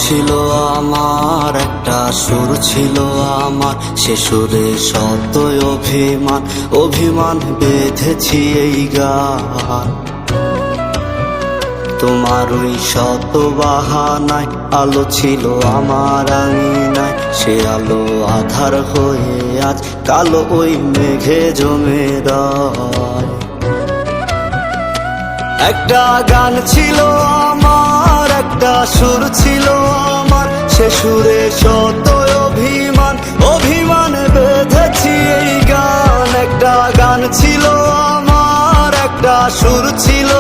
ছিল আমার, একটা সুর ছিল আমার, সে সুরে শত অভিমান, অভিমান বেঁধেছি এই গান। তোমার ওই শত বাহানায় আলো ছিল আমার আঙিনায়, সে আলো আধার হয়ে আজ কালো ওই মেঘে জমে রয়। একটা গান ছিল আমার, একটা সুর ছিল আমার, সে সুরে শত অভিমান, অভিমান বেঁধেছি এই গান। একটা গান ছিল আমার, একটা সুর ছিল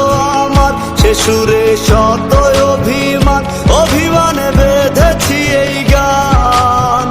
আমার, সে সুরে শত অভিমান, অভিমান বেঁধেছি এই গান।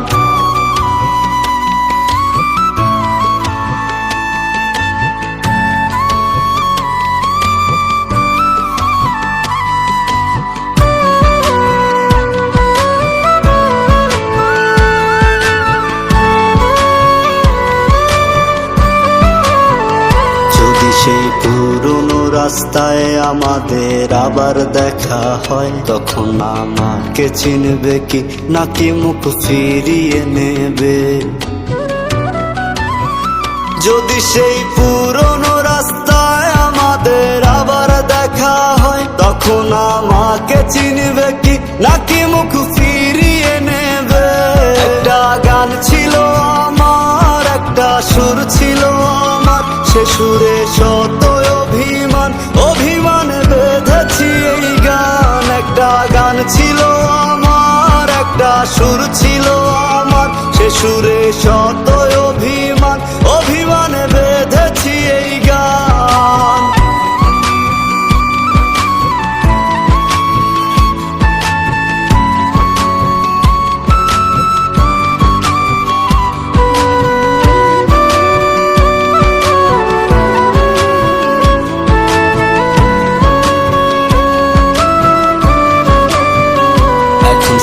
সেই পুরনো রাস্তায় আমাদের আবার দেখা হয়, তখন আমাকে চিনবে কি নাকি মুখ ফিরিয়ে নেবে? যদি সেই পুরনো রাস্তায় আমাদের আবার দেখা হয়, তখন আমাকে চিনবে কি নাকি মুখ ফিরিয়ে নেবে? একটা গান ছিল আমার, একটা সুর ছিল আমার, সে সুরে শত অভিমান, অভিমান বেঁধেছি এই গান। একটা গান ছিল আমার, একটা সুর ছিল আমার, সে সুরে শত অভিমান, অভিমান বেঁধেছি এই গান।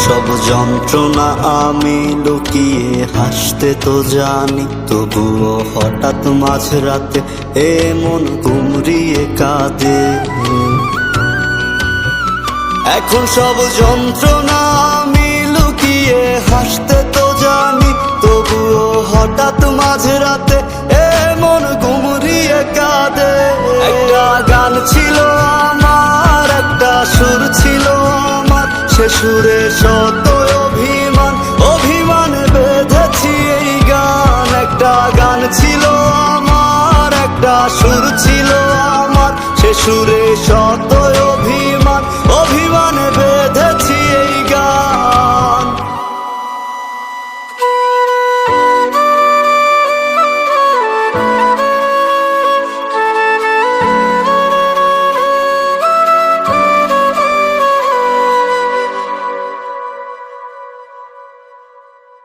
সব যন্ত্রণা আমি লুকিয়ে হাসতে তো জানি, তবুও হঠাৎ মাঝরাতে এমন গুমরিয়ে কাঁদে। এখন সব যন্ত্রণা আমি লুকিয়ে হাসতে তো জানি, তবুও হঠাৎ মাঝরাতে এমন গুমরিয়ে কাঁদে। একটা গান ছিল আমার, একটা সুর ছিল আমার, সে সুরে শত অভিমান, অভিমান বেঁধেছি এই গান। একটা গান ছিল আমার, একটা সুর ছিল আমার, সে সুরে